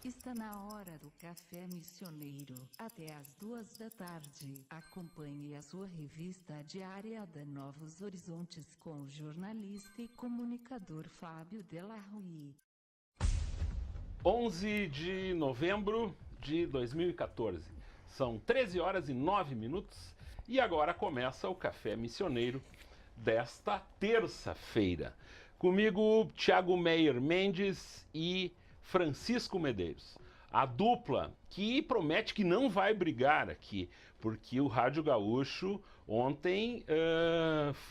Está na hora do Café Missioneiro, até às 14h. Acompanhe a sua revista diária da Novos Horizontes com o jornalista e comunicador Fábio Delarue. 11 de novembro de 2014. São 13 horas e 9 minutos e agora começa o Café Missioneiro desta terça-feira. Comigo, Thiago Meyer Mendes e Francisco Medeiros. A dupla que promete que não vai brigar aqui, porque o Rádio Gaúcho ontem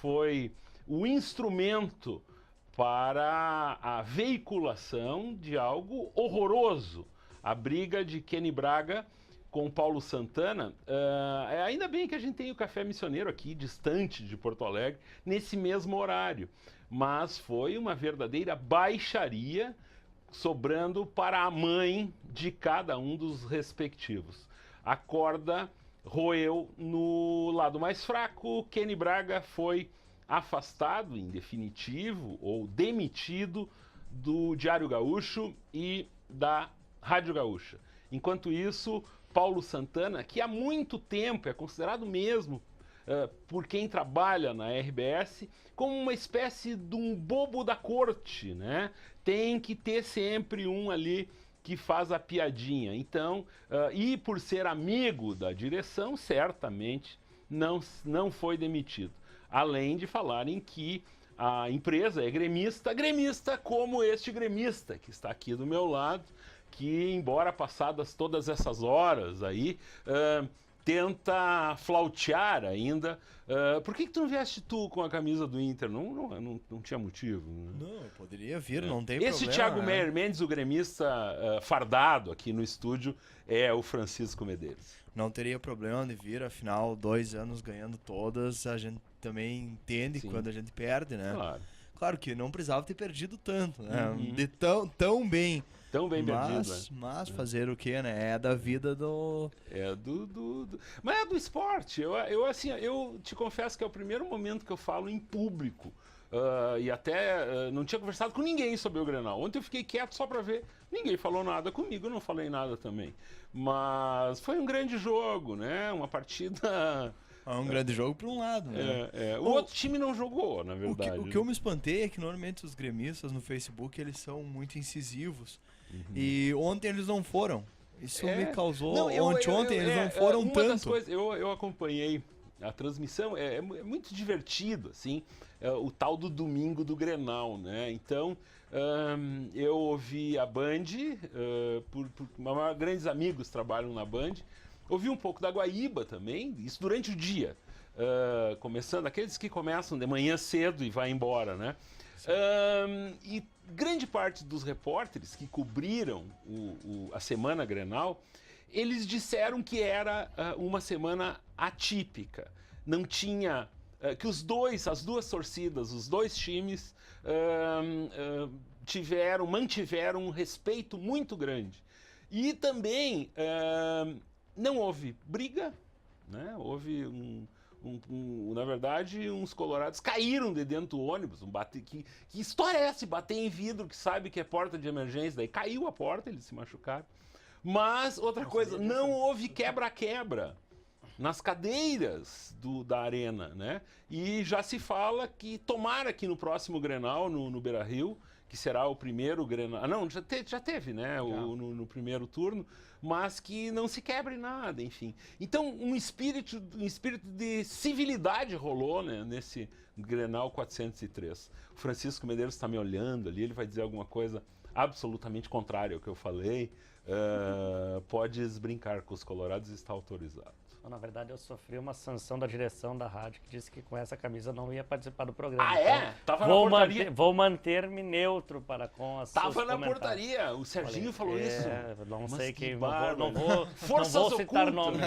foi o instrumento para a veiculação de algo horroroso. A briga de Kenny Braga com Paulo Santana. Ainda bem que a gente tem o Café Missioneiro aqui, distante de Porto Alegre, nesse mesmo horário. Mas foi uma verdadeira baixaria, sobrando para a mãe de cada um dos respectivos. A corda roeu no lado mais fraco. Kenny Braga foi afastado em definitivo ou demitido do Diário Gaúcho e da Rádio Gaúcha. Enquanto isso, Paulo Santana, que há muito tempo é considerado mesmo por quem trabalha na RBS como uma espécie de um bobo da corte, né? Tem que ter sempre um ali que faz a piadinha. Então, e por ser amigo da direção, certamente não foi demitido. Além de falarem que a empresa é gremista como este gremista que está aqui do meu lado, que embora passadas todas essas horas aí, tenta flautear ainda. Por que tu não vieste tu com a camisa do Inter? Não tinha motivo. Né? Não, eu poderia vir, não tem problema. Esse Thiago Meyer Mendes, o gremista fardado aqui no estúdio, é o Francisco Medeiros. Não teria problema de vir, afinal, 2 anos ganhando todas, a gente também entende quando a gente perde, né? Claro que não precisava ter perdido tanto, né? De tão bem. Tão bem perdido, né? Mas fazer o quê, né? É da vida do... Mas é do esporte. Eu te confesso que é o primeiro momento que eu falo em público. E até não tinha conversado com ninguém sobre o Grenal. Ontem eu fiquei quieto só para ver. Ninguém falou nada comigo, eu não falei nada também. Mas foi um grande jogo, né? Uma partida... um grande jogo por um lado, né? O outro time não jogou, na verdade. O que eu me espantei é que normalmente os gremistas no Facebook, eles são muito incisivos. E ontem eles não foram. Isso me causou... Ontem eles não foram uma tanto. Das coisas, eu acompanhei a transmissão, é muito divertido, assim, o tal do domingo do Grenal, né? Então, eu ouvi a Band, grandes amigos trabalham na Band, ouvi um pouco da Guaíba também, isso durante o dia, começando, aqueles que começam de manhã cedo e vai embora, né? E grande parte dos repórteres que cobriram a semana Grenal, eles disseram que era uma semana atípica. Não tinha... que as duas torcidas, os dois times mantiveram um respeito muito grande. E também não houve briga, né? Houve na verdade, uns colorados caíram de dentro do ônibus. Que história é essa? Bater em vidro que sabe que é porta de emergência. Daí caiu a porta, eles se machucaram. Mas, outra coisa, não houve quebra-quebra nas cadeiras da arena, né? E já se fala que tomara que no próximo Grenal, no Beira-Rio, que será o primeiro Grenal... Não, já teve, né? No primeiro turno, mas que não se quebre nada, enfim. Então, um espírito de civilidade rolou, né, nesse Grenal 403. O Francisco Medeiros está me olhando ali, ele vai dizer alguma coisa absolutamente contrária ao que eu falei. Podes brincar com os colorados, está autorizado. Na verdade, eu sofri uma sanção da direção da rádio que disse que com essa camisa não ia participar do programa. Ah, é? Então, Tava na portaria? Vou manter-me neutro para com as Tava na portaria, o Serginho falou isso. Não sei quem, não vou citar nomes.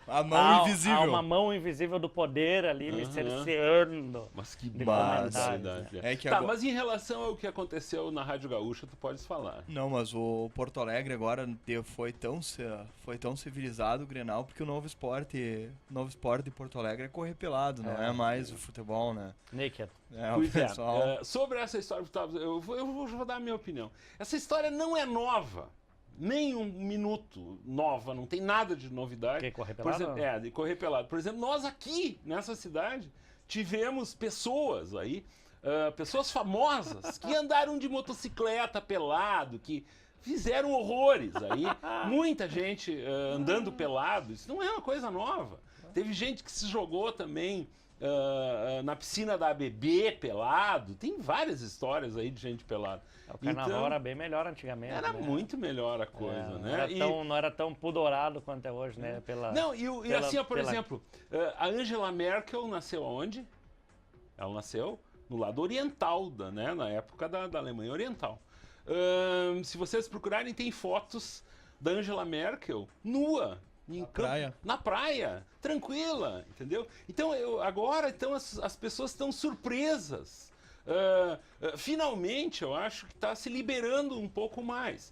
A mão invisível. Há uma mão invisível do poder ali me cerceando. Mas que barbaridade. Mas em relação ao que aconteceu na Rádio Gaúcha, tu podes falar. Não, mas o Porto Alegre agora foi tão civilizado o Grenal, porque o Novo Esporte de Porto Alegre é correr pelado, não é mais o futebol, né? Naked. O pessoal... sobre essa história, eu vou dar a minha opinião. Essa história não é nova. nem um minuto nova, não tem nada de novidade. Quem correr pelado? Por exemplo, de correr pelado. Por exemplo, nós aqui, nessa cidade, tivemos pessoas aí, pessoas famosas, que andaram de motocicleta pelado, que fizeram horrores aí. Muita gente andando pelado, isso não é uma coisa nova. Teve gente que se jogou também na piscina da ABB pelado. Tem várias histórias aí de gente pelada. O carnaval era bem melhor antigamente. Era muito melhor a coisa, né? Não era tão pudorado quanto é hoje, né? Por exemplo, a Angela Merkel nasceu aonde? Ela nasceu no lado oriental, né? Na época da Alemanha Oriental. Se vocês procurarem, tem fotos da Angela Merkel nua. Na praia, tranquila, entendeu? Então, agora as pessoas estão surpresas. Finalmente, eu acho que está se liberando um pouco mais.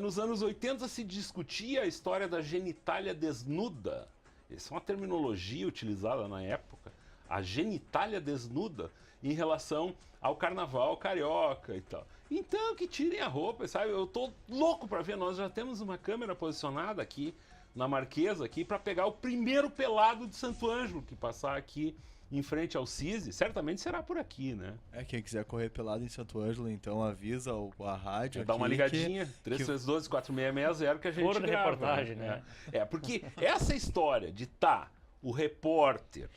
Nos anos 80 se discutia a história da genitália desnuda. Essa é uma terminologia utilizada na época. A genitália desnuda em relação ao carnaval carioca e tal. Então, que tirem a roupa, sabe? Eu tô louco para ver. Nós já temos uma câmera posicionada aqui na Marquesa aqui para pegar o primeiro pelado de Santo Ângelo que passar aqui em frente ao CISI. Certamente será por aqui, né? Quem quiser correr pelado em Santo Ângelo, então avisa a rádio. Dá uma ligadinha, 3312-4660 que a gente grava. Reportagem, né? Porque essa história de o repórter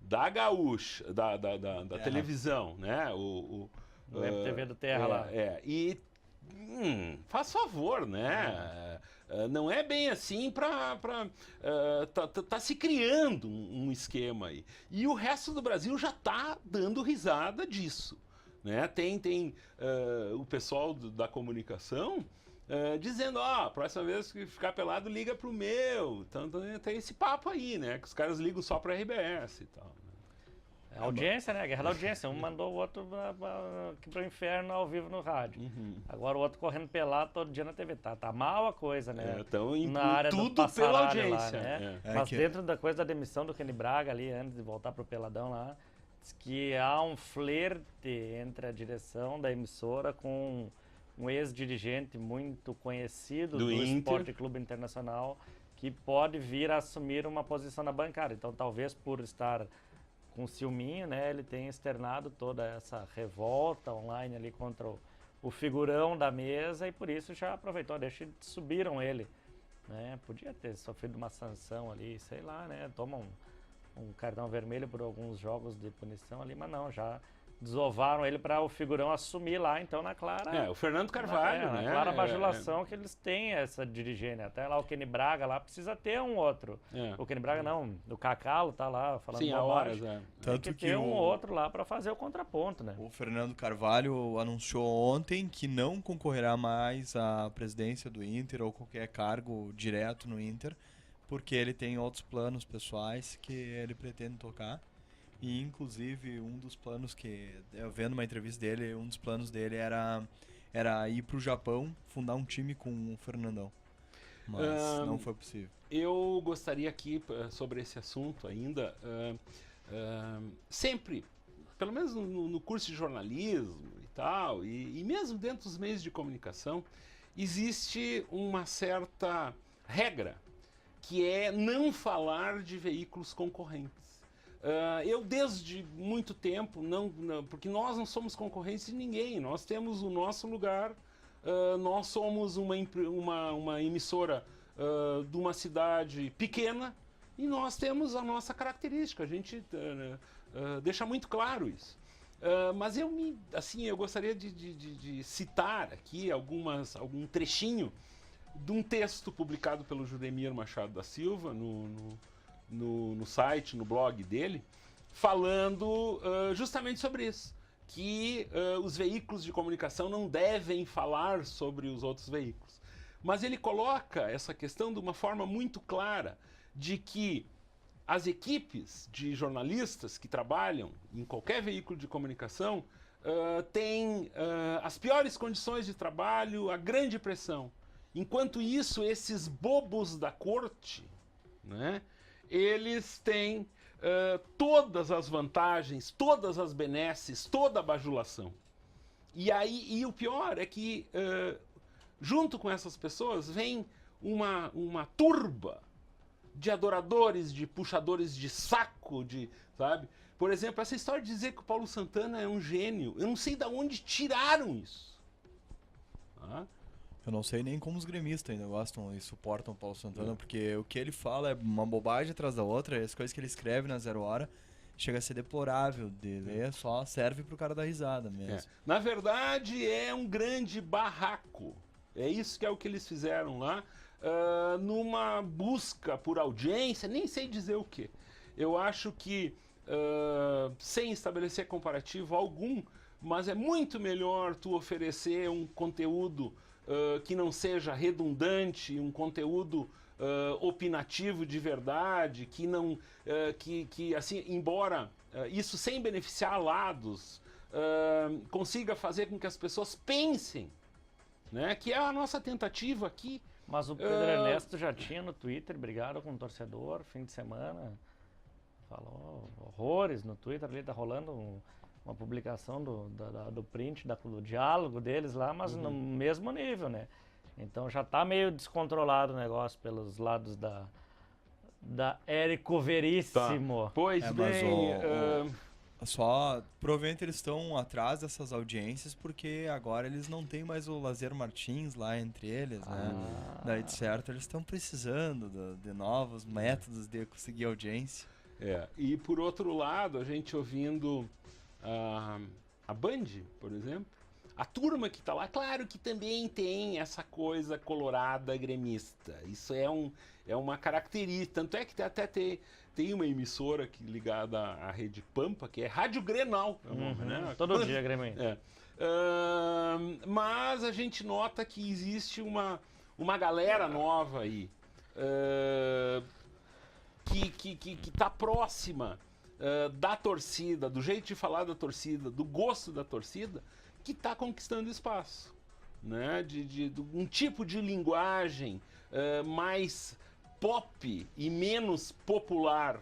da Gaúcha, da televisão, né? O MTV do Terra lá. Faz favor, né? Não é bem assim tá se criando um esquema aí. E o resto do Brasil já tá dando risada disso, né? Tem o pessoal da comunicação dizendo, próxima vez que ficar pelado, liga pro meu. Então tem esse papo aí, né? Que os caras ligam só pra RBS e tal. A audiência, né? A guerra da audiência. Um mandou o outro pro inferno ao vivo no rádio. Agora o outro correndo pelado todo dia na TV. Tá mal a coisa, né? Então, na área tudo do pela audiência. Lá, né? Mas dentro da coisa da demissão do Kenny Braga ali, antes de voltar pro Peladão lá, diz que há um flerte entre a direção da emissora com um ex-dirigente muito conhecido do Esporte Clube Internacional que pode vir a assumir uma posição na bancada. Então, talvez por estar com ciúminho, né, ele tem externado toda essa revolta online ali contra o figurão da mesa e por isso já aproveitou, subiram ele, né, podia ter sofrido uma sanção ali, sei lá, né, toma um cartão vermelho por alguns jogos de punição ali, mas não, já desovaram ele para o figurão assumir lá, então na clara... o Fernando Carvalho, né? Na clara bajulação que eles têm essa dirigente, até lá o Kenny Braga lá precisa ter um outro. O Kenny Braga não, o Cacalo tá lá falando bobagem. Tem que ter um outro lá para fazer o contraponto, né? O Fernando Carvalho anunciou ontem que não concorrerá mais à presidência do Inter ou qualquer cargo direto no Inter, porque ele tem outros planos pessoais que ele pretende tocar. E, inclusive, um dos planos que, eu vendo uma entrevista dele, um dos planos dele era ir para o Japão, fundar um time com o Fernandão. Mas não foi possível. Eu gostaria aqui, sobre esse assunto ainda, sempre, pelo menos no curso de jornalismo e tal, e mesmo dentro dos meios de comunicação, existe uma certa regra, que é não falar de veículos concorrentes. Eu desde muito tempo, porque nós não somos concorrentes de ninguém, nós temos o nosso lugar, nós somos uma emissora de uma cidade pequena e nós temos a nossa característica, a gente deixa muito claro isso. Mas eu gostaria de citar aqui algum trechinho de um texto publicado pelo Juremir Machado da Silva no site, no blog dele, falando justamente sobre isso, que os veículos de comunicação não devem falar sobre os outros veículos. Mas ele coloca essa questão de uma forma muito clara, de que as equipes de jornalistas que trabalham em qualquer veículo de comunicação têm as piores condições de trabalho, a grande pressão. Enquanto isso, esses bobos da corte, né, eles têm todas as vantagens, todas as benesses, toda a bajulação. E o pior é que junto com essas pessoas, vem uma turba de adoradores, de puxadores de saco, sabe? Por exemplo, essa história de dizer que o Paulo Santana é um gênio, eu não sei de onde tiraram isso. Tá? Eu não sei nem como os gremistas ainda gostam e suportam o Paulo Santana, porque o que ele fala é uma bobagem atrás da outra, e as coisas que ele escreve na 0 hora chega a ser deplorável de ler, só serve pro cara dar risada mesmo. Na verdade, é um grande barraco. É isso que é o que eles fizeram lá, numa busca por audiência, nem sei dizer o quê. Eu acho que, sem estabelecer comparativo algum, mas é muito melhor tu oferecer um conteúdo que não seja redundante, um conteúdo opinativo de verdade, que não, que assim, embora isso sem beneficiar lados, consiga fazer com que as pessoas pensem, né? Que é a nossa tentativa aqui. Mas o Pedro Ernesto já tinha no Twitter, brigaram com um torcedor, fim de semana, falou horrores no Twitter, ali tá rolando uma publicação do print, do diálogo deles lá, mas no mesmo nível, né? Então já tá meio descontrolado o negócio pelos lados da Érico Veríssimo. Tá. Pois bem... Só, provavelmente eles estão atrás dessas audiências porque agora eles não têm mais o Lazer Martins lá entre eles, né? Daí, de certo, eles estão precisando de novos métodos de conseguir audiência. E por outro lado, a gente ouvindo a Band, por exemplo, a turma que está lá, claro que também tem essa coisa colorada gremista. Isso é uma característica. Tanto é que até tem uma emissora ligada à Rede Pampa, que é Rádio Grenal, é o nome, né? Todo dia, Grêmio. Mas a gente nota que existe uma galera nova aí, que está próxima da torcida, do jeito de falar da torcida, do gosto da torcida, que está conquistando espaço, né? De um tipo de linguagem mais pop e menos popular,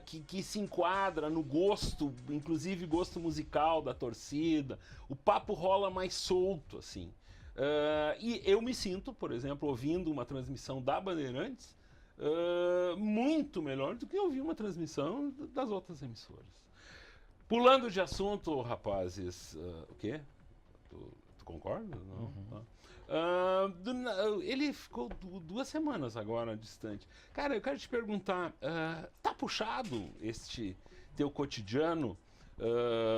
que se enquadra no gosto, inclusive gosto musical da torcida. O papo rola mais solto, assim. E eu me sinto, por exemplo, ouvindo uma transmissão da Bandeirantes muito melhor do que ouvir uma transmissão das outras emissoras. Pulando de assunto, rapazes, o quê? Tu concorda? Não? Ele ficou 2 semanas agora distante. Cara, eu quero te perguntar, tá puxado este teu cotidiano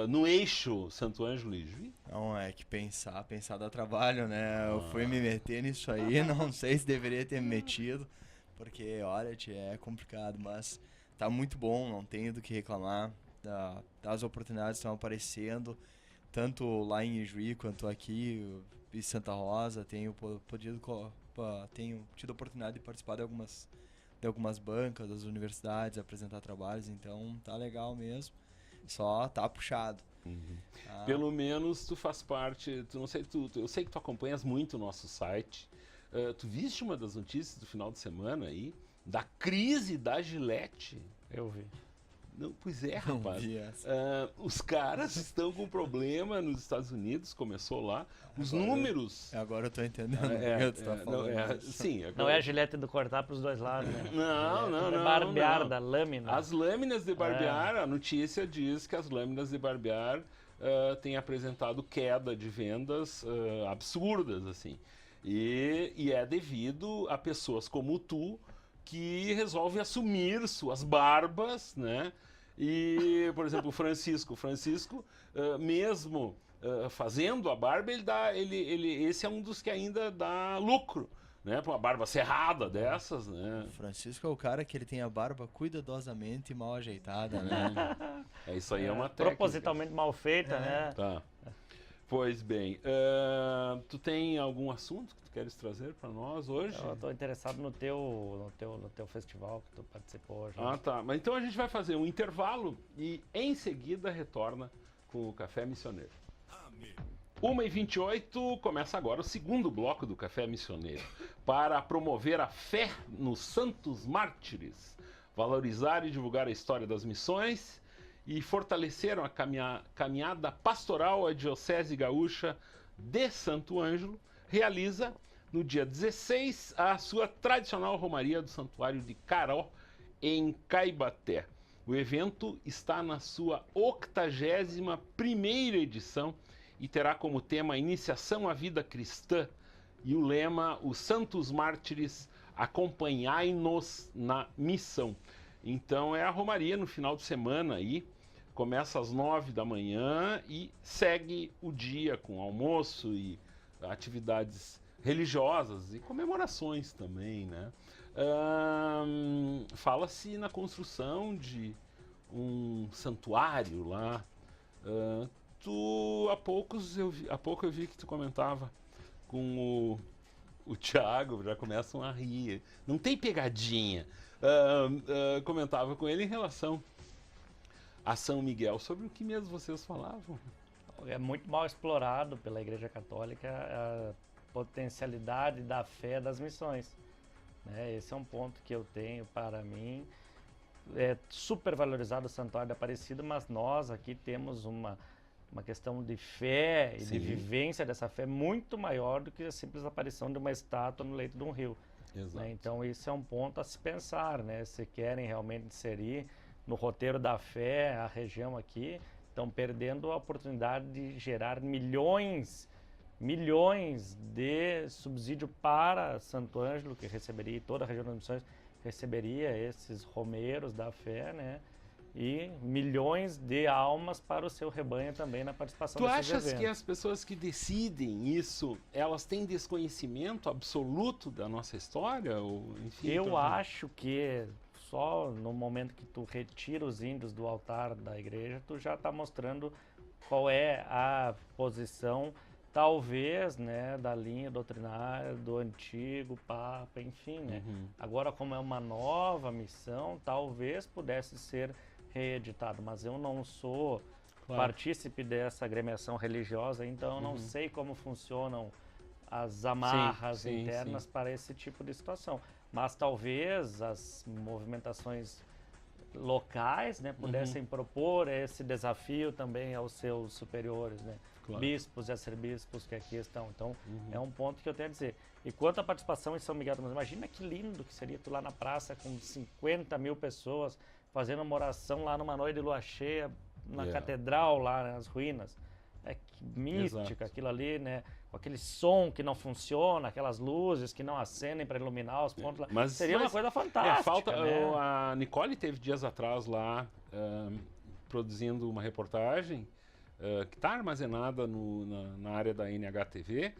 no eixo Santo Ângelo e Juiz? Não, é que pensar dá trabalho, né? Eu fui me meter nisso aí, não sei se deveria ter me metido, porque, olha, é complicado, mas tá muito bom, não tenho do que reclamar. As oportunidades estão aparecendo, tanto lá em Ijuí quanto aqui em Santa Rosa. Tenho tido a oportunidade de participar de algumas bancas das universidades, apresentar trabalhos, então tá legal mesmo, só tá puxado. Pelo menos tu faz parte, eu sei que tu acompanhas muito o nosso site. Tu viste uma das notícias do final de semana aí, da crise da Gillette? Eu vi. Não, pois é, rapaz. Os caras estão com problema nos Estados Unidos, começou lá. Os números... Agora eu tô entendendo o que tu tá falando. Sim, não é a Gillette do cortar para os dois lados, né? Não. Barbear da lâmina. As lâminas de barbear, a notícia diz que as lâminas de barbear têm apresentado queda de vendas absurdas, assim. E é devido a pessoas como tu, que resolve assumir suas barbas, né? E, por exemplo, o Francisco, mesmo fazendo a barba, esse é um dos que ainda dá lucro, né? Para uma barba cerrada dessas, né? O Francisco é o cara que ele tem a barba cuidadosamente e mal ajeitada, né? Isso aí é uma técnica. Propositalmente mal feita, né? Tá. Pois bem, tu tem algum assunto que tu queres trazer para nós hoje? Eu estou interessado no teu festival que tu participou hoje. Tá. Mas então a gente vai fazer um intervalo e em seguida retorna com o Café Missioneiro. 1h28, começa agora o segundo bloco do Café Missioneiro, para promover a fé nos santos mártires, valorizar e divulgar a história das missões e fortaleceram a caminhada pastoral à Diocese Gaúcha de Santo Ângelo, realiza no dia 16 a sua tradicional romaria do Santuário de Caró, em Caibaté. O evento está na sua 81ª edição e terá como tema a iniciação à vida cristã e o lema Os Santos Mártires, acompanhai-nos na missão. Então é a romaria no final de semana aí, começa às 9 da manhã e segue o dia com almoço e atividades religiosas e comemorações também, né? Fala-se na construção de um santuário lá. Há pouco eu vi que tu comentava com o Thiago, já começam a rir. Não tem pegadinha. Comentava com ele em relação a São Miguel. Sobre o que mesmo vocês falavam? É muito mal explorado pela Igreja Católica a potencialidade da fé das missões. Né? Esse é um ponto que eu tenho para mim. É super valorizado o Santuário da Aparecida, mas nós aqui temos uma questão de fé e de vivência dessa fé muito maior do que a simples aparição de uma estátua no leito de um rio. Né? Então isso é um ponto a se pensar, né? Se querem realmente inserir no roteiro da fé a região aqui, estão perdendo a oportunidade de gerar milhões de subsídio para Santo Ângelo, que receberia, toda a região das missões receberia esses romeiros da fé, né? E milhões de almas para o seu rebanho também na participação desses eventos. Tu achas que as pessoas que decidem isso, elas têm desconhecimento absoluto da nossa história? Ou, enfim, eu acho que só no momento que tu retira os índios do altar da igreja, tu já está mostrando qual é a posição, talvez, né, da linha doutrinária do antigo Papa, enfim, né? Agora, como é uma nova missão, talvez pudesse ser reeditado, mas eu não sou partícipe dessa agremiação religiosa, então eu não sei como funcionam as amarras internas para esse tipo de situação. Mas talvez as movimentações locais, né, pudessem propor esse desafio também aos seus superiores, né? Bispos e arcebispos que aqui estão. Então, é um ponto que eu tenho a dizer. E quanto à participação em São Miguel, mas imagina que lindo que seria tu lá na praça com 50 mil pessoas fazendo uma oração lá numa noite de lua cheia na catedral, lá nas ruínas. É que mística aquilo ali, né? Com aquele som que não funciona, aquelas luzes que não acendem para iluminar os pontos lá. Seria uma coisa fantástica. Né? A Nicole teve dias atrás lá produzindo uma reportagem que está armazenada na área da NHTV.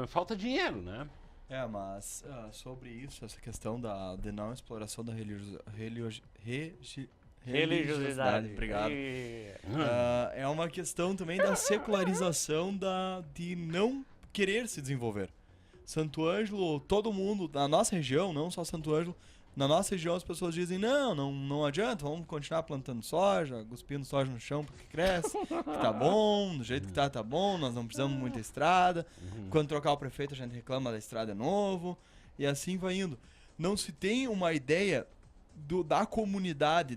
Falta dinheiro, né? Mas religiosidade. Sobre isso, essa questão de não exploração da religiosidade. Obrigado. É uma questão também da secularização de não querer se desenvolver. Santo Ângelo, todo mundo, na nossa região, não só Santo Ângelo, na nossa região as pessoas dizem, não adianta, vamos continuar plantando soja, cuspindo soja no chão porque cresce, que tá bom, do jeito que tá bom, nós não precisamos muita estrada, quando trocar o prefeito a gente reclama da estrada de novo, e assim vai indo. Não se tem uma ideia da comunidade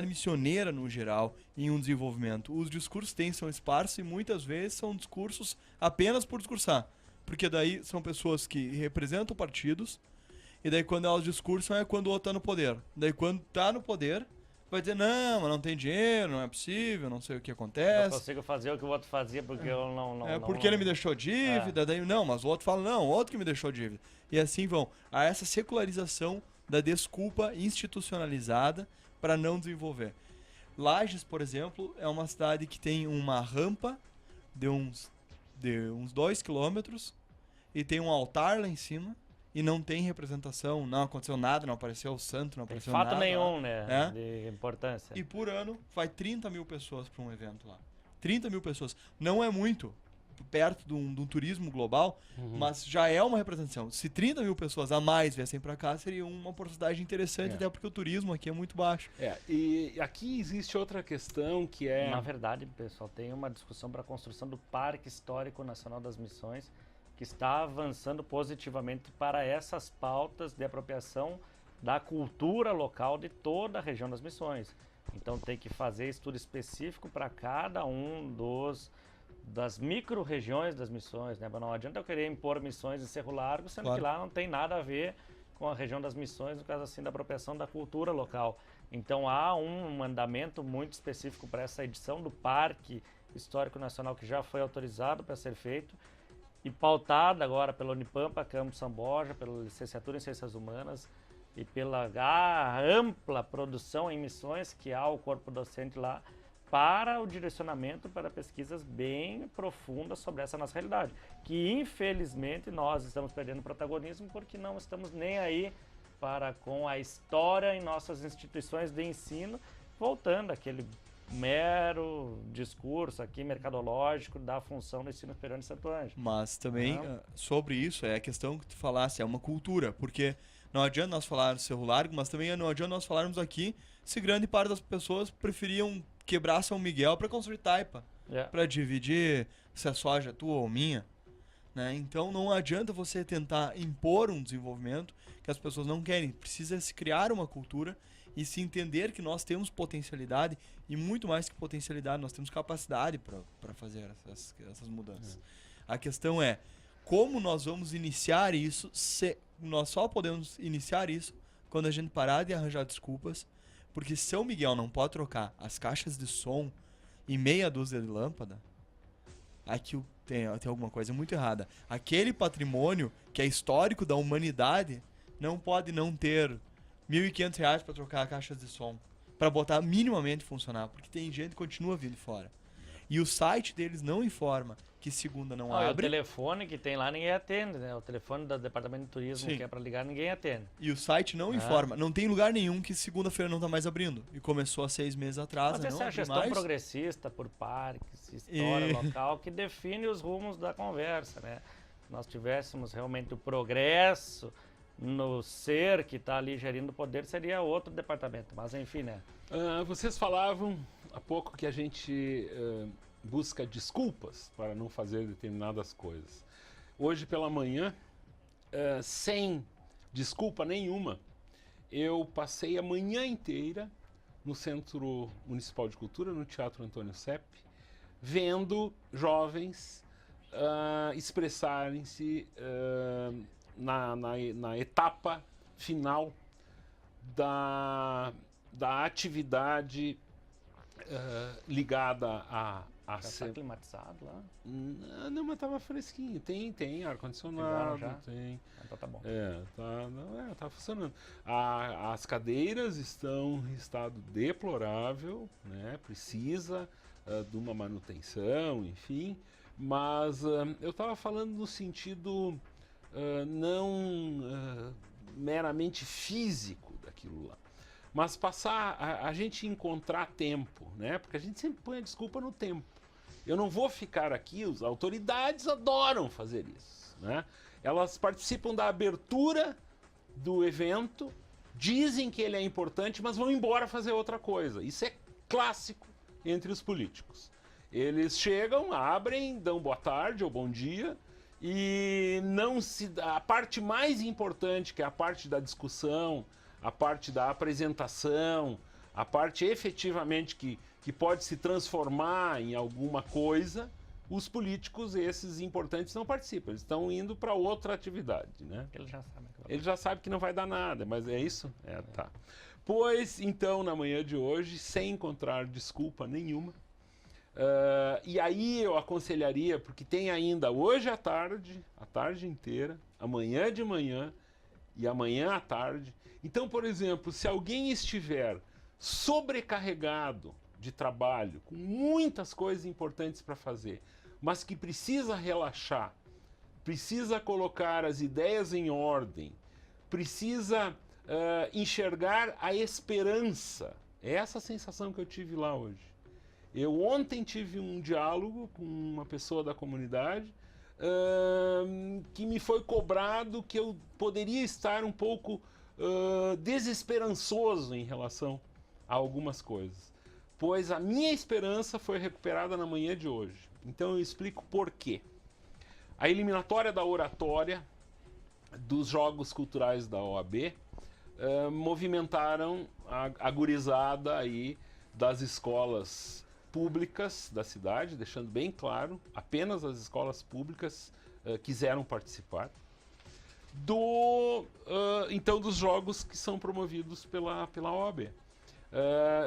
missioneira no geral, em um desenvolvimento. Os discursos são esparsos e muitas vezes são discursos apenas por discursar, porque daí são pessoas que representam partidos, e daí quando elas discursam é quando o outro tá no poder. Daí quando tá no poder, vai dizer, mas não tem dinheiro, não é possível, não sei o que acontece. Não consigo fazer o que o outro fazia porque eu não... porque ele me deixou dívida, daí mas o outro fala, o outro que me deixou dívida. E assim vão. Há essa secularização da desculpa institucionalizada para não desenvolver. Lages, por exemplo, é uma cidade que tem uma rampa de uns 2 quilômetros e tem um altar lá em cima e não tem representação, não aconteceu nada, não apareceu o santo, não apareceu nada. Fato nenhum, né, de importância. E por ano vai 30 mil pessoas para um evento lá. 30 mil pessoas. Não é muito, perto de um turismo global, mas já é uma representação. Se 30 mil pessoas a mais viessem para cá, seria uma porcentagem interessante, até porque o turismo aqui é muito baixo. E aqui existe outra questão que é... Na verdade, pessoal, tem uma discussão para a construção do Parque Histórico Nacional das Missões, que está avançando positivamente para essas pautas de apropriação da cultura local de toda a região das Missões. Então tem que fazer estudo específico para cada um das micro-regiões das missões, né? Não adianta eu querer impor missões em Cerro Largo, sendo Claro. que lá não tem nada a ver com a região das missões, no caso assim da apropriação da cultura local. Então há um mandamento muito específico para essa edição do Parque Histórico Nacional que já foi autorizado para ser feito e pautada agora pela Unipampa, Campus São Borja, pela Licenciatura em Ciências Humanas e pela ampla produção em missões que há o corpo docente lá, para o direcionamento para pesquisas bem profundas sobre essa nossa realidade, que infelizmente nós estamos perdendo protagonismo porque não estamos nem aí para com a história em nossas instituições de ensino, voltando àquele mero discurso aqui mercadológico da função do ensino superior em Santo Ângelo. Mas também, Não. sobre isso, é a questão que tu falasse, é uma cultura, porque não adianta nós falarmos Cerro Largo, mas também não adianta nós falarmos aqui se grande parte das pessoas preferiam quebrar São Miguel para construir taipa, para dividir se a soja é tua ou minha, né? Então não adianta você tentar impor um desenvolvimento que as pessoas não querem. Precisa se criar uma cultura e se entender que nós temos potencialidade e muito mais que potencialidade, nós temos capacidade para fazer essas mudanças. A questão é como nós vamos iniciar isso. Nós só podemos iniciar isso quando a gente parar de arranjar desculpas, porque São Miguel não pode trocar as caixas de som e meia dúzia de lâmpada, aqui tem alguma coisa muito errada. Aquele patrimônio que é histórico da humanidade não pode não ter R$1.500 para trocar caixas de som, para botar minimamente funcionar, porque tem gente que continua vindo fora. E o site deles não informa que segunda não E o abre. telefone que tem lá ninguém atende, né? O telefone do Departamento de Turismo Sim. que é para ligar ninguém atende. E o site não informa. Não tem lugar nenhum que segunda-feira não tá mais abrindo. E começou há 6 meses atrás. Mas essa é a gestão progressista por parques, história local, que define os rumos da conversa, né? Se nós tivéssemos realmente o progresso no ser que está ali gerindo o poder, seria outro departamento. Mas enfim, né? Vocês falavam há pouco que a gente busca desculpas para não fazer determinadas coisas. Hoje pela manhã, sem desculpa nenhuma, eu passei a manhã inteira no Centro Municipal de Cultura, no Teatro Antônio Sepp, vendo jovens expressarem-se na etapa final da atividade ligada a Já está climatizado lá? Não, mas estava fresquinho. Tem ar-condicionado. Já? Tem. Então tá bom. Tá funcionando. As cadeiras estão em estado deplorável, né? Precisa de uma manutenção, enfim. Mas eu estava falando no sentido não meramente físico daquilo lá. Mas passar, a gente encontrar tempo, né? Porque a gente sempre põe a desculpa no tempo. Eu não vou ficar aqui, as autoridades adoram fazer isso, né? Elas participam da abertura do evento, dizem que ele é importante, mas vão embora fazer outra coisa. Isso é clássico entre os políticos. Eles chegam, abrem, dão boa tarde ou bom dia, e a parte mais importante, que é a parte da discussão, a parte da apresentação, a parte efetivamente que pode se transformar em alguma coisa, os políticos, esses importantes, não participam. Eles estão indo para outra atividade, né? Ele já sabe que não vai dar nada, mas é isso? Tá. Pois, então, na manhã de hoje, sem encontrar desculpa nenhuma, e aí eu aconselharia, porque tem ainda hoje à tarde, a tarde inteira, amanhã de manhã e amanhã à tarde. Então, por exemplo, se alguém estiver sobrecarregado de trabalho, com muitas coisas importantes para fazer, mas que precisa relaxar, precisa colocar as ideias em ordem, precisa enxergar a esperança. É essa a sensação que eu tive lá hoje. Eu ontem tive um diálogo com uma pessoa da comunidade que me foi cobrado que eu poderia estar um pouco desesperançoso em relação a algumas coisas. Pois a minha esperança foi recuperada na manhã de hoje. Então eu explico por quê. A eliminatória da oratória dos Jogos Culturais da OAB movimentaram a gurizada aí das escolas públicas da cidade, deixando bem claro, apenas as escolas públicas quiseram participar. Então, dos jogos que são promovidos pela OAB.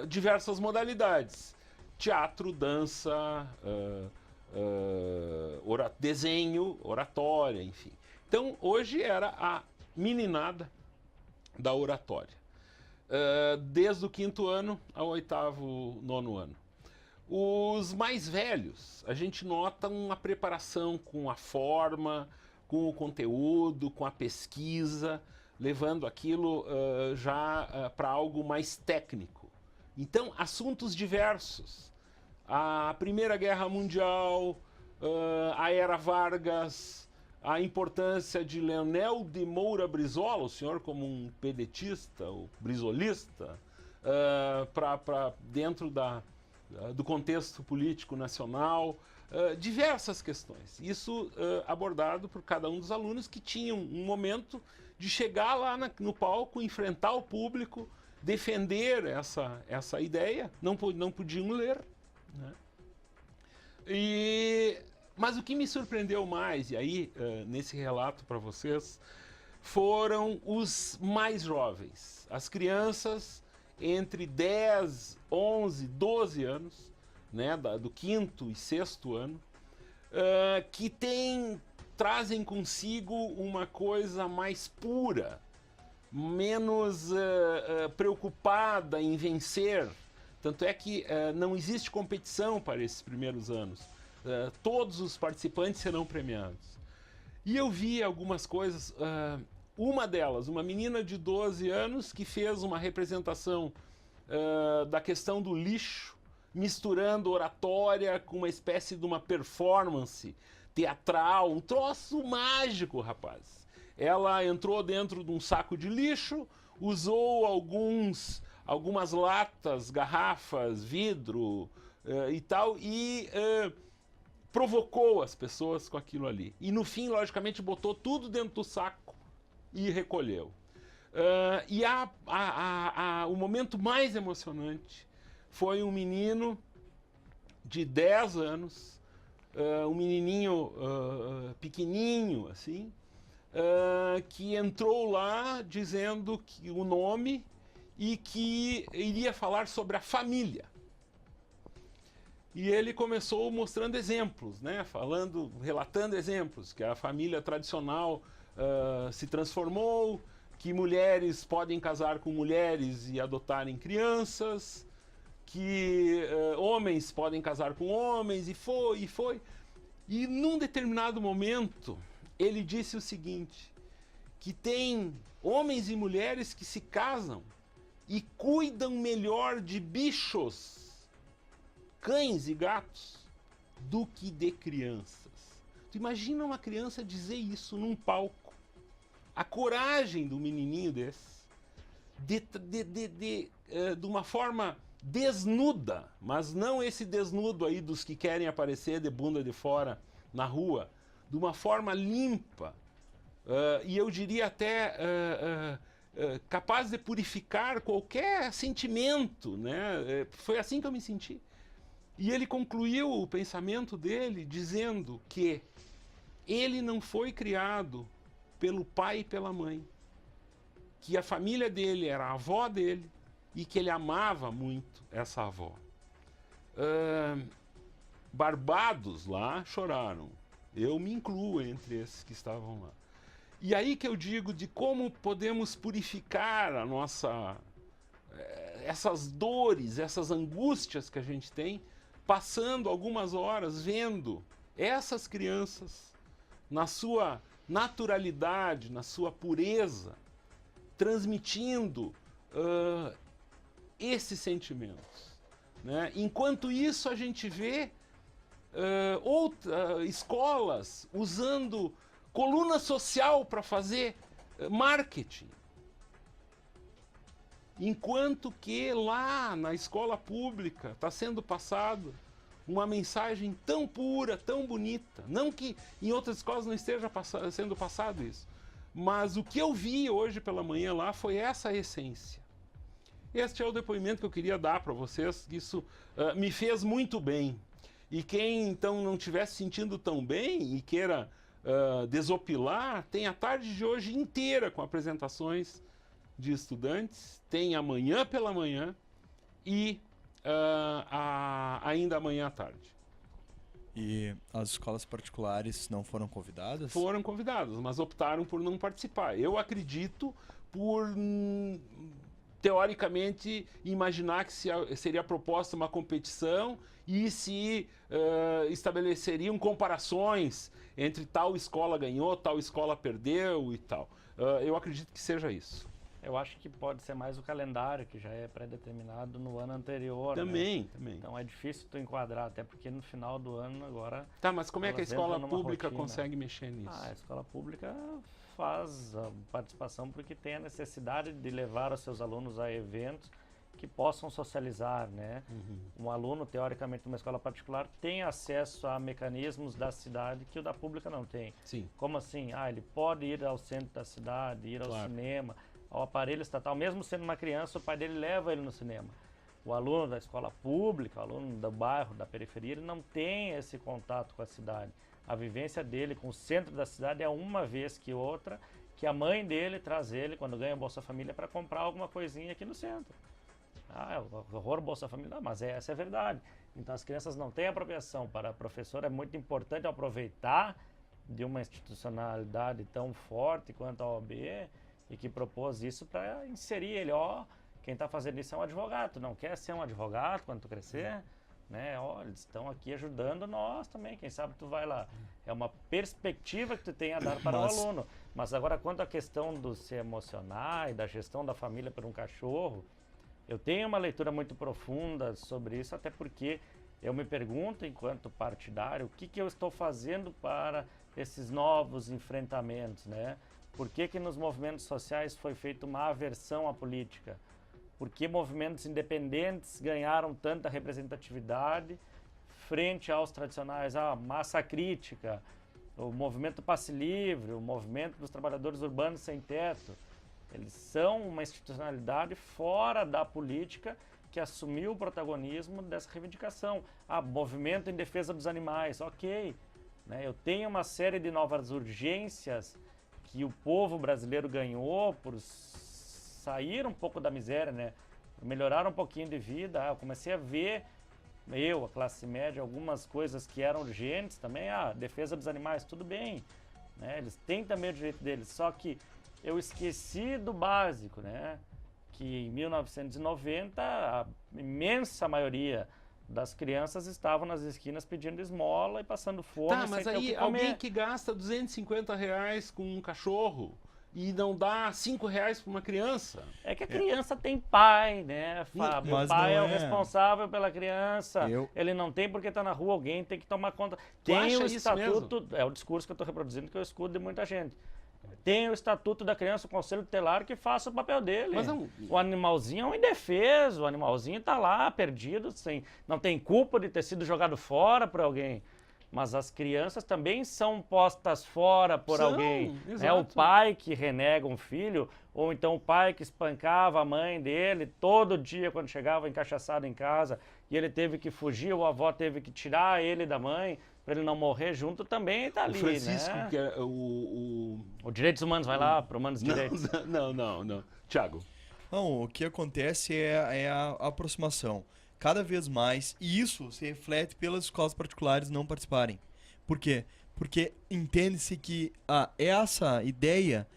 Diversas modalidades: teatro, dança, desenho, oratória, enfim. Então, hoje era a meninada da oratória. Desde o 5º ano ao 8º, 9º ano. Os mais velhos, a gente nota uma preparação com a forma, com o conteúdo, com a pesquisa, levando aquilo já para algo mais técnico. Então, assuntos diversos. A Primeira Guerra Mundial, a Era Vargas, a importância de Leonel de Moura Brizola, o senhor como um pedetista, ou brizolista, dentro do contexto político nacional, diversas questões. Isso abordado por cada um dos alunos que tinham um momento de chegar lá no palco, enfrentar o público, defender essa ideia, não podiam ler, né? Mas o que me surpreendeu mais, e aí nesse relato para vocês, foram os mais jovens, as crianças entre 10, 11, 12 anos, né, do 5º e 6º ano, que trazem consigo uma coisa mais pura, menos preocupada em vencer. Tanto é que não existe competição para esses primeiros anos. Todos os participantes serão premiados. E eu vi algumas coisas, uma delas, uma menina de 12 anos que fez uma representação da questão do lixo, misturando oratória com uma espécie de uma performance teatral, um troço mágico, rapaz. Ela entrou dentro de um saco de lixo, usou algumas latas, garrafas, vidro e tal, e provocou as pessoas com aquilo ali. E no fim, logicamente, botou tudo dentro do saco e recolheu. E o momento mais emocionante foi um menino de 10 anos, um menininho pequenininho, assim, que entrou lá dizendo que o nome e que iria falar sobre a família. E ele começou mostrando exemplos, né? Relatando exemplos, que a família tradicional se transformou, que mulheres podem casar com mulheres e adotarem crianças, que homens podem casar com homens, e foi. E num determinado momento, ele disse o seguinte, que tem homens e mulheres que se casam e cuidam melhor de bichos, cães e gatos, do que de crianças. Tu imagina uma criança dizer isso num palco? A coragem do menininho desse, de uma forma desnuda, mas não esse desnudo aí dos que querem aparecer de bunda de fora na rua, de uma forma limpa, e eu diria até capaz de purificar qualquer sentimento, né? Foi assim que eu me senti. E ele concluiu o pensamento dele dizendo que ele não foi criado pelo pai e pela mãe, que a família dele era a avó dele e que ele amava muito essa avó. Barbados lá choraram. Eu me incluo entre esses que estavam lá. E aí que eu digo de como podemos purificar a nossa, essas dores, essas angústias que a gente tem, passando algumas horas vendo essas crianças na sua naturalidade, na sua pureza, transmitindo esses sentimentos, né? Enquanto isso, a gente vê escolas usando coluna social para fazer marketing. Enquanto que lá na escola pública está sendo passado uma mensagem tão pura, tão bonita. Não que em outras escolas não esteja sendo passado isso. Mas o que eu vi hoje pela manhã lá foi essa essência. Este é o depoimento que eu queria dar para vocês. Isso me fez muito bem. E quem então não estiver se sentindo tão bem e queira desopilar, tem a tarde de hoje inteira com apresentações de estudantes, tem amanhã pela manhã e ainda amanhã à tarde. E as escolas particulares não foram convidadas? Foram convidadas, mas optaram por não participar. Eu acredito por, teoricamente, imaginar que seria proposta uma competição e se estabeleceriam comparações entre tal escola ganhou, tal escola perdeu e tal. Eu acredito que seja isso. Eu acho que pode ser mais o calendário, que já é pré-determinado no ano anterior. Também, né? também. Então é difícil tu enquadrar, até porque no final do ano agora... Tá, mas como é que a escola pública rotina. consegue mexer nisso? A escola pública faz a participação porque tem a necessidade de levar os seus alunos a eventos que possam socializar, né? Um aluno, teoricamente, numa escola particular, tem acesso a mecanismos da cidade que o da pública não tem. Sim. Como assim? Ele pode ir ao centro da cidade, ir ao cinema, ao aparelho estatal, mesmo sendo uma criança, o pai dele leva ele no cinema. O aluno da escola pública, o aluno do bairro, da periferia, ele não tem esse contato com a cidade. A vivência dele com o centro da cidade é uma vez que outra, que a mãe dele traz ele, quando ganha Bolsa Família, para comprar alguma coisinha aqui no centro. É horror Bolsa Família, não, mas essa é a verdade. Então as crianças não têm apropriação. Para a professora é muito importante aproveitar de uma institucionalidade tão forte quanto a OAB e que propôs isso para inserir ele. Quem está fazendo isso é um advogado. Tu não quer ser um advogado quando tu crescer? Né? Eles estão aqui ajudando nós também. Quem sabe tu vai lá. É uma perspectiva que tu tem a dar para o aluno. Mas agora, quanto à questão do se emocionar e da gestão da família por um cachorro, eu tenho uma leitura muito profunda sobre isso, até porque eu me pergunto, enquanto partidário, o que eu estou fazendo para esses novos enfrentamentos, né? Por que nos movimentos sociais foi feita uma aversão à política? Por que movimentos independentes ganharam tanta representatividade frente aos tradicionais? A massa crítica, o movimento passe livre, o movimento dos trabalhadores urbanos sem teto. Eles são uma institucionalidade fora da política que assumiu o protagonismo dessa reivindicação. Movimento em defesa dos animais, ok. Né? Eu tenho uma série de novas urgências que o povo brasileiro ganhou por sair um pouco da miséria, né? Melhorar um pouquinho de vida. Eu comecei a ver, a classe média, algumas coisas que eram urgentes também. Defesa dos animais, tudo bem. Né? Eles têm também o direito deles, só que eu esqueci do básico, né? Que em 1990 a imensa maioria das crianças estavam nas esquinas pedindo esmola e passando fome. Tá, mas aí alguém que gasta R$250 com um cachorro e não dá R$5 para uma criança. É que a criança tem pai, né, Fábio? O pai é o responsável pela criança. Ele não tem porque está na rua, alguém tem que tomar conta. Tem o estatuto, é o discurso que eu estou reproduzindo, que eu escuto de muita gente. Tem o Estatuto da Criança, o Conselho Tutelar, que faça o papel dele. Mas o animalzinho é um indefeso, o animalzinho está lá, perdido, não tem culpa de ter sido jogado fora por alguém. Mas as crianças também são postas fora por alguém. É o pai que renega um filho, ou então o pai que espancava a mãe dele todo dia quando chegava encachaçado em casa e ele teve que fugir, ou a avó teve que tirar ele da mãe para ele não morrer junto, também está ali, o Francisco, né? Que é o Direitos Humanos, vai lá para Humanos Direitos. Não. Tiago. Não, o que acontece é a aproximação. Cada vez mais, e isso se reflete pelas escolas particulares não participarem. Por quê? Porque entende-se que essa ideia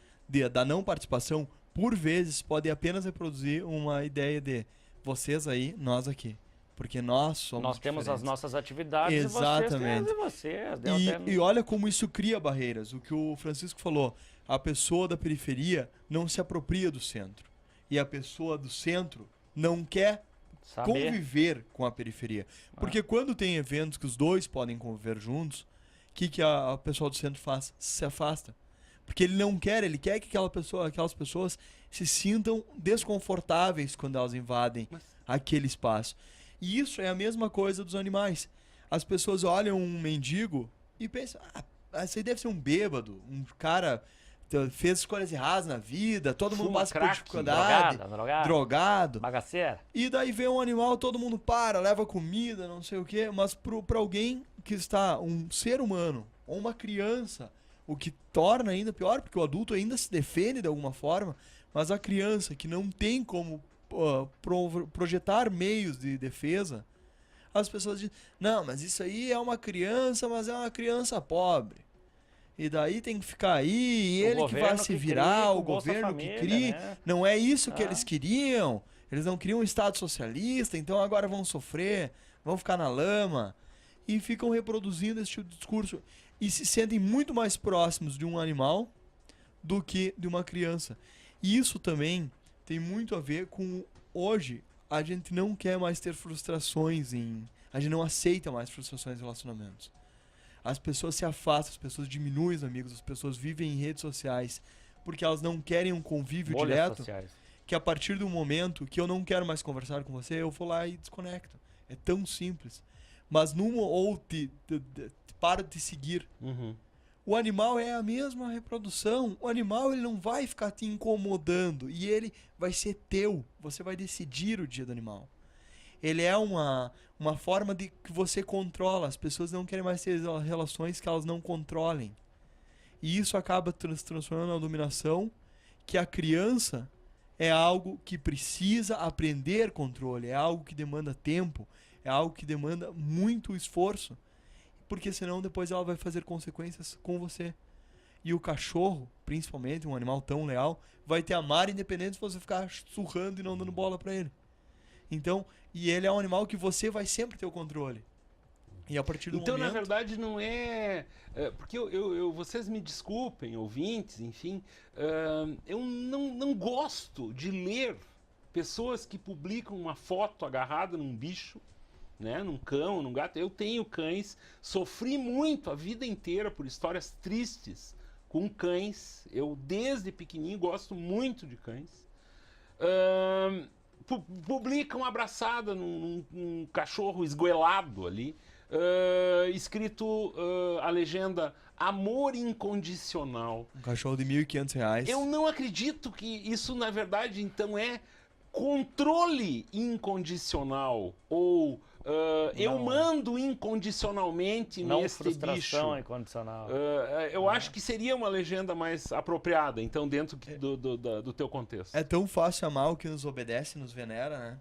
da não participação, por vezes, pode apenas reproduzir uma ideia de vocês aí, nós aqui. Porque nós temos as nossas atividades. Exatamente. E vocês. E olha como isso cria barreiras. O que o Francisco falou, a pessoa da periferia não se apropria do centro. E a pessoa do centro não quer conviver com a periferia. Porque quando tem eventos que os dois podem conviver juntos, o que a pessoa do centro faz? Se afasta. Porque ele não quer, ele quer que aquelas pessoas se sintam desconfortáveis quando elas invadem aquele espaço. E isso é a mesma coisa dos animais. As pessoas olham um mendigo e pensam, esse aí deve ser um bêbado, um cara fez escolhas erradas na vida, todo mundo Fuma passa por crack, dificuldade, Drogado. drogado. Bagaceira. E daí vê um animal, todo mundo para, leva comida, não sei o quê. Mas pra alguém que está, um ser humano, ou uma criança, o que torna ainda pior, porque o adulto ainda se defende de alguma forma, mas a criança que não tem como projetar meios de defesa, as pessoas dizem, não, mas isso aí é uma criança, mas é uma criança pobre. E daí tem que ficar aí, e ele que vai se virar, o governo que cria. Né? Não é isso que eles queriam. Eles não queriam um Estado socialista, então agora vão sofrer, vão ficar na lama. E ficam reproduzindo esse tipo de discurso. E se sentem muito mais próximos de um animal do que de uma criança. E isso também tem muito a ver com hoje a gente não quer mais ter frustrações a gente não aceita mais frustrações em relacionamentos. As pessoas se afastam, as pessoas diminuem os amigos, as pessoas vivem em redes sociais porque elas não querem um convívio Bolhas direto, sociais. que a partir do momento que eu não quero mais conversar com você, eu vou lá e desconecto. É tão simples. Mas ou paro de te seguir. Uhum. O animal é a mesma reprodução. O animal ele não vai ficar te incomodando e ele vai ser teu. Você vai decidir o dia do animal. Ele é uma forma de que você controla. As pessoas não querem mais ter relações que elas não controlem. E isso acaba transformando na dominação, que a criança é algo que precisa aprender controle, é algo que demanda tempo, é algo que demanda muito esforço. Porque senão depois ela vai fazer consequências com você. E o cachorro, principalmente, um animal tão leal, vai te amar independente se você ficar surrando e não dando bola pra ele. Então, e ele é um animal que você vai sempre ter o controle. E a partir do Então, momento... na verdade, não é... porque vocês me desculpem, ouvintes, enfim, eu não gosto de ler pessoas que publicam uma foto agarrada num bicho, né, num cão, num gato. Eu tenho cães, sofri muito a vida inteira por histórias tristes com cães. Eu, desde pequenininho, gosto muito de cães. Publica uma abraçada num cachorro esgoelado ali, escrito a legenda amor incondicional. Um cachorro de R$1.500. Eu não acredito que isso, na verdade, então é controle incondicional ou eu mando incondicionalmente não neste frustração bicho. incondicional. Eu acho que seria uma legenda mais apropriada, então, dentro do teu contexto. É tão fácil amar o que nos obedece, nos venera, né?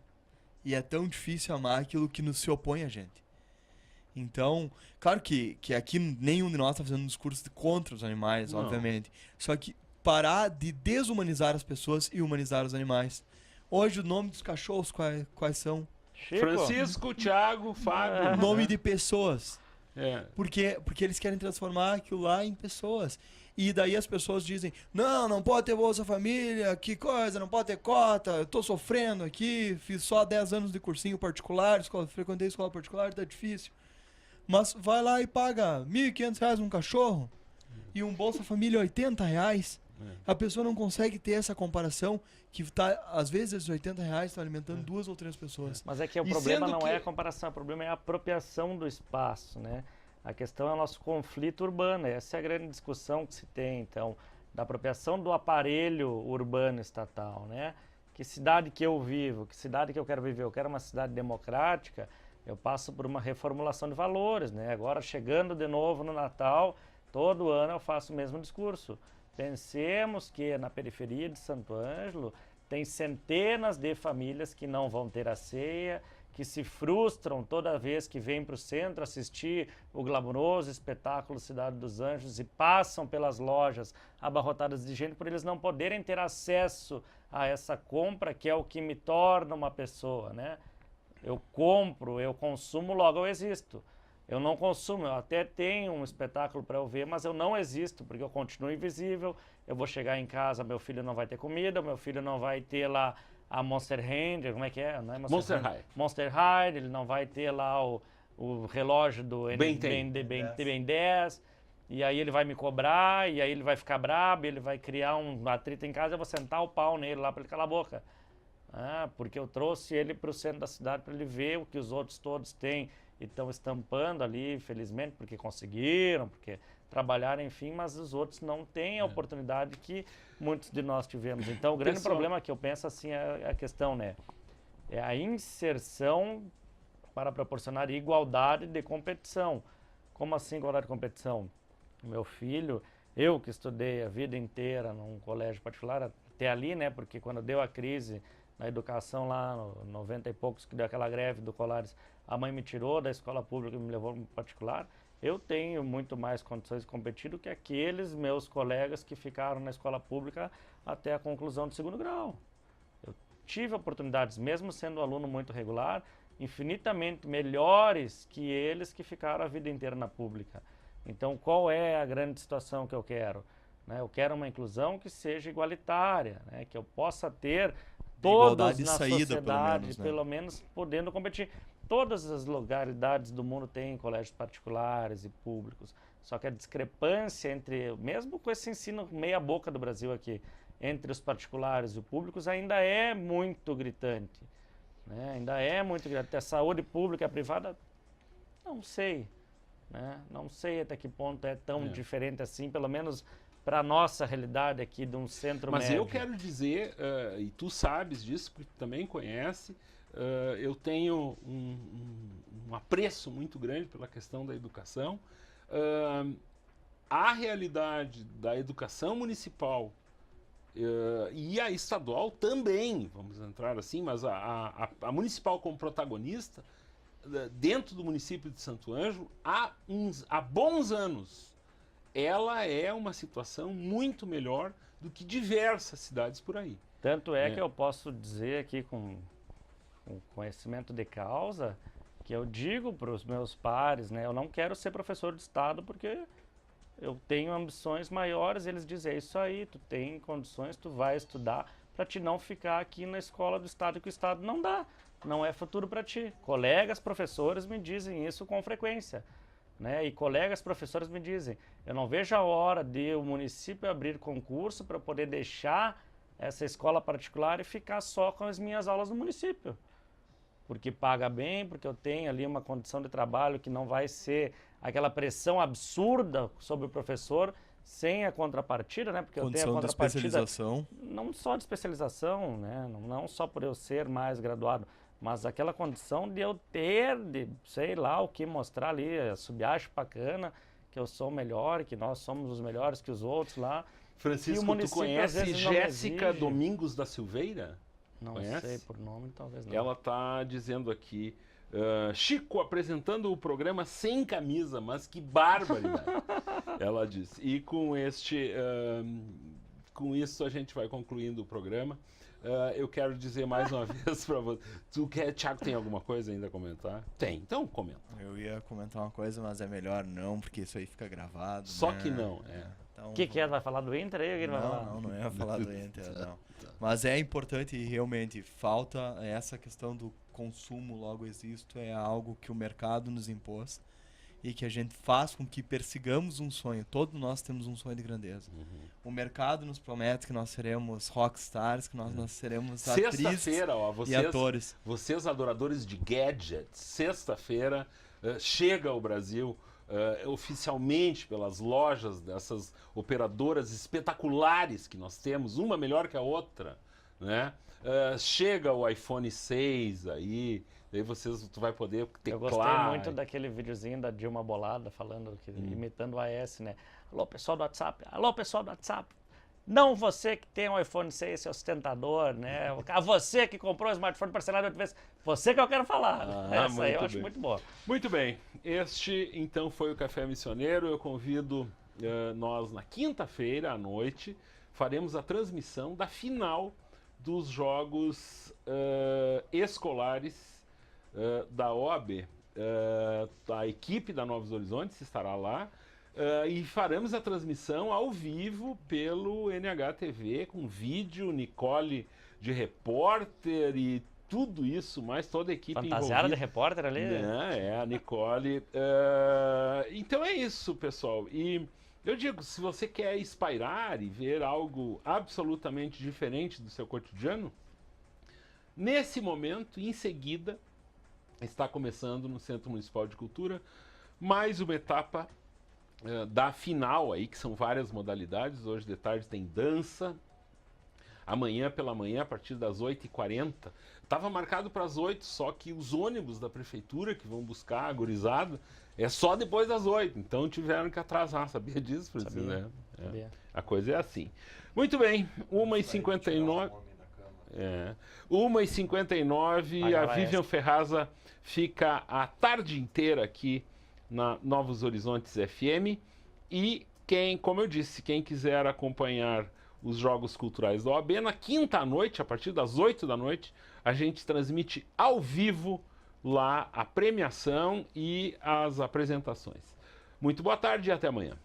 E é tão difícil amar aquilo que nos se opõe a gente. Então, claro que aqui nenhum de nós está fazendo um discurso contra os animais, Não. obviamente. Só que parar de desumanizar as pessoas e humanizar os animais. Hoje o nome dos cachorros quais são? Chico, Francisco, Thiago, Fábio. Nome de pessoas. É. Porque eles querem transformar aquilo lá em pessoas. E daí as pessoas dizem, não pode ter Bolsa Família, que coisa, não pode ter cota, eu tô sofrendo aqui, fiz só 10 anos de cursinho particular, frequentei escola particular, tá difícil. Mas vai lá e paga R$1.500 um cachorro e um Bolsa Família R$80. A pessoa não consegue ter essa comparação que tá, às vezes esses R$80 estão alimentando 2 ou 3 pessoas. Mas é que o E problema sendo não que- é a comparação, o problema é a apropriação do espaço, né? A questão é o nosso conflito urbano, essa é a grande discussão que se tem, então, da apropriação do aparelho urbano estatal, né? Que cidade que eu vivo, que cidade que eu quero viver? Eu quero uma cidade democrática, eu passo por uma reformulação de valores, né? Agora, chegando de novo no Natal, todo ano eu faço o mesmo discurso. Pensemos que na periferia de Santo Ângelo tem centenas de famílias que não vão ter a ceia, que se frustram toda vez que vêm para o centro assistir o glamouroso espetáculo Cidade dos Anjos e passam pelas lojas abarrotadas de gente por eles não poderem ter acesso a essa compra que é o que me torna uma pessoa, né? Eu compro, eu consumo, logo eu existo. Eu não consumo, eu até tenho um espetáculo para eu ver, mas eu não existo, porque eu continuo invisível. Eu vou chegar em casa, meu filho não vai ter comida, meu filho não vai ter lá a Monster Hand, como é que é? Não é Monster Hand? High. Monster High, ele não vai ter lá o relógio do Ben 10. Ben 10, e aí ele vai me cobrar, e aí ele vai ficar brabo, ele vai criar um atrito em casa, eu vou sentar o pau nele lá para ele calar a boca. Porque eu trouxe ele para o centro da cidade para ele ver o que os outros todos têm e estão estampando ali, felizmente, porque conseguiram, porque trabalhar, enfim, mas os outros não têm a oportunidade que muitos de nós tivemos. Então, o grande Pessoal, problema que eu penso assim é a questão, né? É a inserção para proporcionar igualdade de competição. Como assim igualdade de competição? Meu filho, eu que estudei a vida inteira num colégio particular, até ali, né? Porque quando deu a crise na educação lá, no 90 e poucos, que deu aquela greve do Colares, a mãe me tirou da escola pública e me levou para particular. Eu tenho muito mais condições de competir do que aqueles meus colegas que ficaram na escola pública até a conclusão do segundo grau. Eu tive oportunidades, mesmo sendo um aluno muito regular, infinitamente melhores que eles que ficaram a vida inteira na pública. Então, qual é a grande situação que eu quero? Né? Eu quero uma inclusão que seja igualitária, né? Que eu possa ter todos na sociedade, pelo menos podendo competir. Todas as localidades do mundo têm colégios particulares e públicos, só que a discrepância entre, mesmo com esse ensino meia boca do Brasil aqui, entre os particulares e os públicos ainda é muito gritante. Né? Ainda é muito gritante. A saúde pública e a privada, não sei. Né? Não sei até que ponto é tão diferente assim, pelo menos para a nossa realidade aqui de um centro médio. Mas eu quero dizer, e tu sabes disso, porque tu também conhece, eu tenho um apreço muito grande pela questão da educação. A realidade da educação municipal e a estadual também, vamos entrar assim, mas a municipal como protagonista, dentro do município de Santo Ângelo, há bons anos, ela é uma situação muito melhor do que diversas cidades por aí. Tanto é que eu posso dizer aqui com conhecimento de causa, que eu digo para os meus pares, né, eu não quero ser professor de estado porque eu tenho ambições maiores. Eles dizem, é isso aí, tu tem condições, tu vai estudar para te não ficar aqui na escola do estado, que o estado não dá, não é futuro para ti. Colegas professores me dizem isso com frequência, né? E colegas professores me dizem, eu não vejo a hora de o município abrir concurso para poder deixar essa escola particular e ficar só com as minhas aulas no município. Porque paga bem, porque eu tenho ali uma condição de trabalho que não vai ser aquela pressão absurda sobre o professor sem a contrapartida, né? Porque eu tenho a contrapartida, de especialização. Não só de especialização, né? Não só por eu ser mais graduado, mas aquela condição de eu ter, de sei lá o que mostrar ali, subiacho bacana, que eu sou melhor, que nós somos os melhores que os outros lá. Francisco, tu conhece Jéssica Domingos da Silveira? Não Conhece? sei, por nome talvez não. Ela está dizendo aqui, Chico apresentando o programa sem camisa, mas que barbaridade. Ela disse. E com isso a gente vai concluindo o programa. Eu quero dizer mais uma vez para você. Thiago, tem alguma coisa ainda a comentar? Tem, então comenta. Eu ia comentar uma coisa, mas é melhor não, porque isso aí fica gravado. Só né? que não, Então, o que é? Vai falar do Inter aí? Não ia falar do Inter, não. Mas é importante e realmente falta essa questão do consumo, logo existo, é algo que o mercado nos impôs e que a gente faz com que persigamos um sonho. Todos nós temos um sonho de grandeza. O mercado nos promete que nós seremos rockstars, que nós seremos atrizes e atores. Vocês adoradores de gadgets, sexta-feira chega ao Brasil oficialmente pelas lojas dessas operadoras espetaculares que nós temos, uma melhor que a outra, né? Chega o iPhone 6 aí, daí tu vai poder teclar. Eu gostei muito daquele videozinho da Dilma Bolada falando, imitando o AS, né? Alô, pessoal do WhatsApp. Alô, pessoal do WhatsApp. Não você que tem um iPhone 6, seu ostentador, né? A você que comprou o smartphone parcelado outra vez. Você que eu quero falar. Essa aí eu acho muito boa. Muito bem. Este, então, foi o Café Missioneiro. Eu convido nós, na quinta-feira à noite, faremos a transmissão da final dos Jogos Escolares da OAB. A equipe da Novos Horizontes estará lá. E faremos a transmissão ao vivo pelo NHTV, com vídeo, Nicole de repórter e tudo isso, mais toda a equipe fantasiada de repórter ali? A Nicole. Então é isso, pessoal. E eu digo, se você quer espairar e ver algo absolutamente diferente do seu cotidiano, nesse momento, em seguida, está começando no Centro Municipal de Cultura mais uma etapa da final aí, que são várias modalidades. Hoje de tarde tem dança. Amanhã pela manhã, a partir das 8h40. Estava marcado para as 8, só que os ônibus da prefeitura que vão buscar a gurizada é só depois das 8. Então tiveram que atrasar. Sabia disso, Francisco? Sabia. A coisa é assim. Muito bem, 1h59. 1h59, a Vivian Ferraza fica a tarde inteira aqui na Novos Horizontes FM. E como eu disse, quem quiser acompanhar os Jogos Culturais da OAB, na quinta à noite, a partir das 8 da noite, a gente transmite ao vivo lá a premiação e as apresentações. Muito boa tarde e até amanhã.